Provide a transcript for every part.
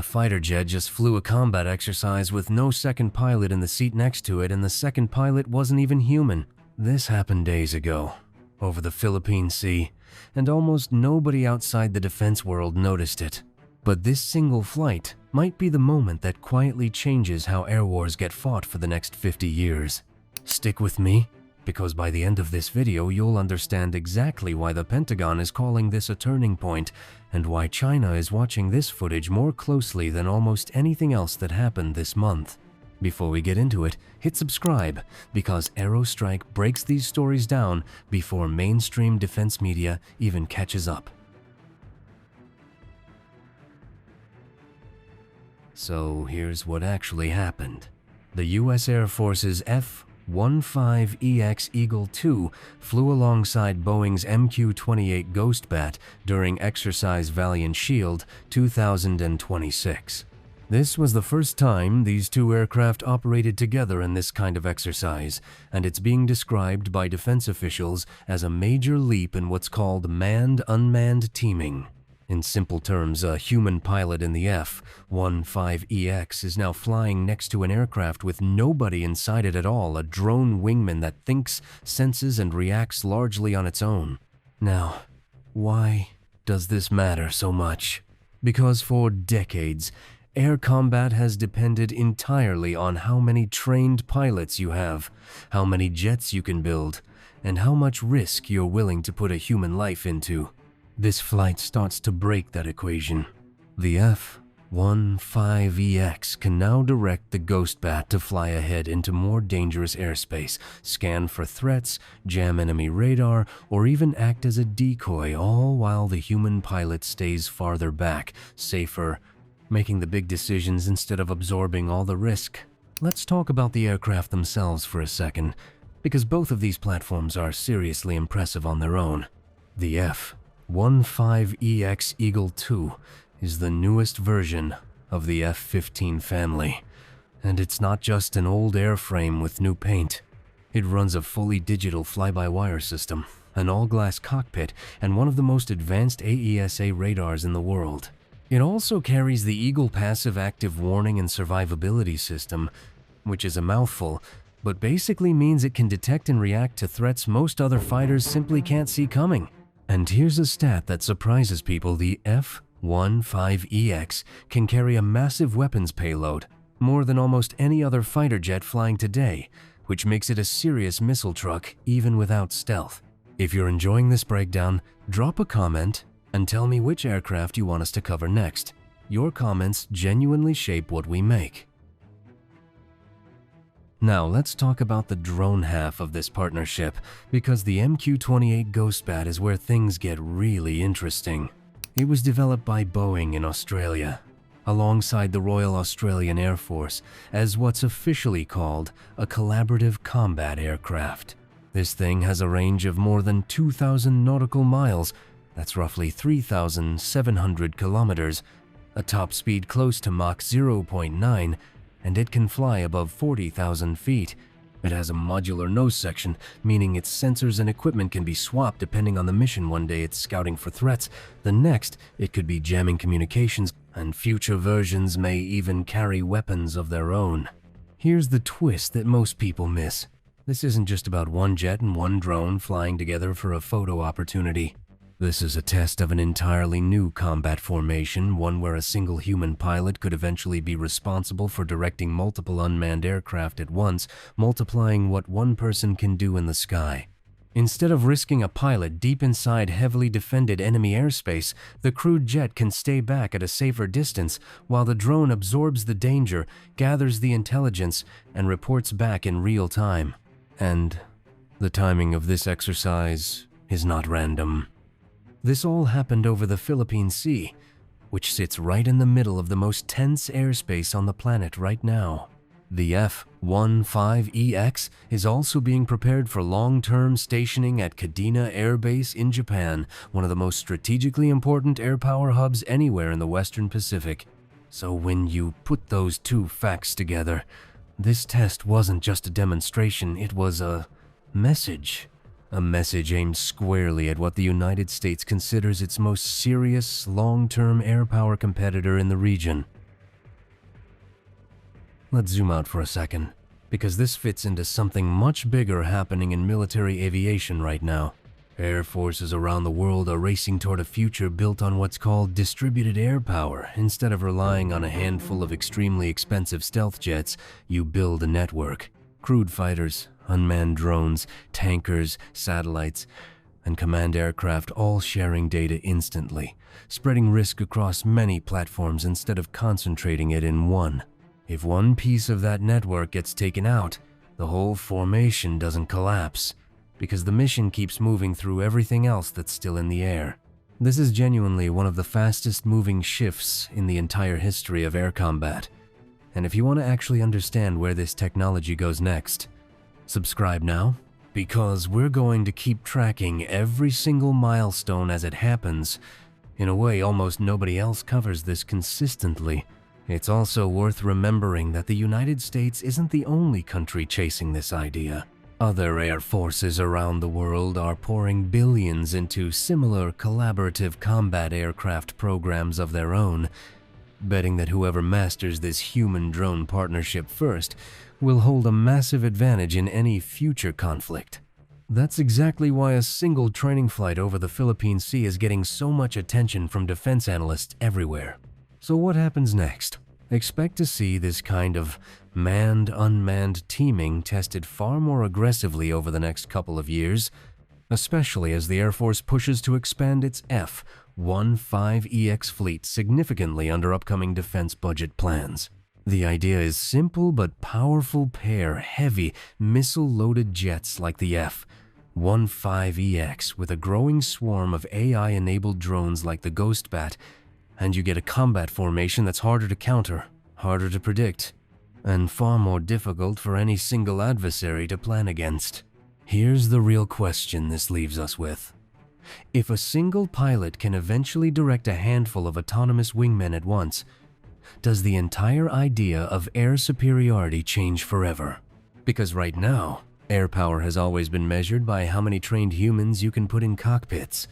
A fighter jet just flew a combat exercise with no second pilot in the seat next to it, and the second pilot wasn't even human. This happened days ago, over the Philippine Sea, and almost nobody outside the defense world noticed it. But this single flight might be the moment that quietly changes how air wars get fought for the next 50 years. Stick with me, because by the end of this video you'll understand exactly why the Pentagon is calling this a turning point, and why China is watching this footage more closely than almost anything else that happened this month. Before we get into it, hit subscribe, because Aerostrike breaks these stories down before mainstream defense media even catches up. So here's what actually happened. The US Air Force's F-15EX Eagle II flew alongside Boeing's MQ-28 Ghostbat during Exercise Valiant Shield 2026. This was the first time these two aircraft operated together in this kind of exercise, and it's being described by defense officials as a major leap in what's called manned-unmanned teaming. In simple terms, a human pilot in the F-15EX is now flying next to an aircraft with nobody inside it at all, a drone wingman that thinks, senses, and reacts largely on its own. Now, why does this matter so much? Because for decades, air combat has depended entirely on how many trained pilots you have, how many jets you can build, and how much risk you're willing to put a human life into. This flight starts to break that equation. The F-15EX can now direct the Ghostbat to fly ahead into more dangerous airspace, scan for threats, jam enemy radar, or even act as a decoy, all while the human pilot stays farther back, safer, making the big decisions instead of absorbing all the risk. Let's talk about the aircraft themselves for a second, because both of these platforms are seriously impressive on their own. The F-15EX Eagle II is the newest version of the F-15 family, and it's not just an old airframe with new paint. It runs a fully digital fly-by-wire system, an all-glass cockpit, and one of the most advanced AESA radars in the world. It also carries the Eagle Passive Active Warning and Survivability System, which is a mouthful, but basically means it can detect and react to threats most other fighters simply can't see coming. And here's a stat that surprises people: the F-15EX can carry a massive weapons payload, more than almost any other fighter jet flying today, which makes it a serious missile truck even without stealth. If you're enjoying this breakdown, drop a comment and tell me which aircraft you want us to cover next. Your comments genuinely shape what we make. Now let's talk about the drone half of this partnership, because the MQ-28 Ghostbat is where things get really interesting. It was developed by Boeing in Australia, alongside the Royal Australian Air Force, as what's officially called a collaborative combat aircraft. This thing has a range of more than 2,000 nautical miles, that's roughly 3,700 kilometers, a top speed close to Mach 0.9, and it can fly above 40,000 feet. It has a modular nose section, meaning its sensors and equipment can be swapped depending on the mission. One day it's scouting for threats, the next it could be jamming communications, and future versions may even carry weapons of their own. Here's the twist that most people miss. This isn't just about one jet and one drone flying together for a photo opportunity. This is a test of an entirely new combat formation, one where a single human pilot could eventually be responsible for directing multiple unmanned aircraft at once, multiplying what one person can do in the sky. Instead of risking a pilot deep inside heavily defended enemy airspace, the crewed jet can stay back at a safer distance, while the drone absorbs the danger, gathers the intelligence, and reports back in real time. And the timing of this exercise is not random. This all happened over the Philippine Sea, which sits right in the middle of the most tense airspace on the planet right now. The F-15EX is also being prepared for long-term stationing at Kadena Air Base in Japan, one of the most strategically important air power hubs anywhere in the Western Pacific. So when you put those two facts together, this test wasn't just a demonstration, it was a message. A message aimed squarely at what the United States considers its most serious, long-term air power competitor in the region. Let's zoom out for a second, because this fits into something much bigger happening in military aviation right now. Air forces around the world are racing toward a future built on what's called distributed air power. Instead of relying on a handful of extremely expensive stealth jets, you build a network. Crewed fighters, unmanned drones, tankers, satellites, and command aircraft all sharing data instantly, spreading risk across many platforms instead of concentrating it in one. If one piece of that network gets taken out, the whole formation doesn't collapse, because the mission keeps moving through everything else that's still in the air. This is genuinely one of the fastest moving shifts in the entire history of air combat. And if you want to actually understand where this technology goes next, subscribe now, because we're going to keep tracking every single milestone as it happens. In a way, almost nobody else covers this consistently. It's also worth remembering that the United States isn't the only country chasing this idea. Other air forces around the world are pouring billions into similar collaborative combat aircraft programs of their own, betting that whoever masters this human-drone partnership first will hold a massive advantage in any future conflict. That's exactly why a single training flight over the Philippine Sea is getting so much attention from defense analysts everywhere. So what happens next? Expect to see this kind of manned-unmanned teaming tested far more aggressively over the next couple of years, especially as the Air Force pushes to expand its F-15EX fleet significantly under upcoming defense budget plans. The idea is simple but powerful: pair heavy, missile-loaded jets like the F-15EX with a growing swarm of AI-enabled drones like the Ghost Bat, and you get a combat formation that's harder to counter, harder to predict, and far more difficult for any single adversary to plan against. Here's the real question this leaves us with. If a single pilot can eventually direct a handful of autonomous wingmen at once, does the entire idea of air superiority change forever? Because right now, air power has always been measured by how many trained humans you can put in cockpits.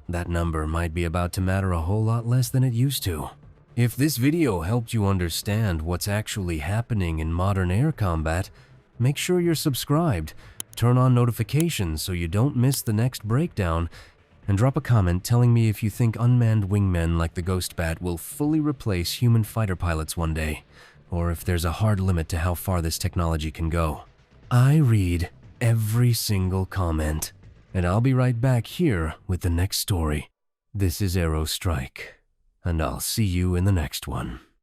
That number might be about to matter a whole lot less than it used to. If this video helped you understand what's actually happening in modern air combat, make sure you're subscribed, turn on notifications so you don't miss the next breakdown, and drop a comment telling me if you think unmanned wingmen like the Ghost Bat will fully replace human fighter pilots one day, or if there's a hard limit to how far this technology can go. I read every single comment, and I'll be right back here with the next story. This is Aero Strike, and I'll see you in the next one.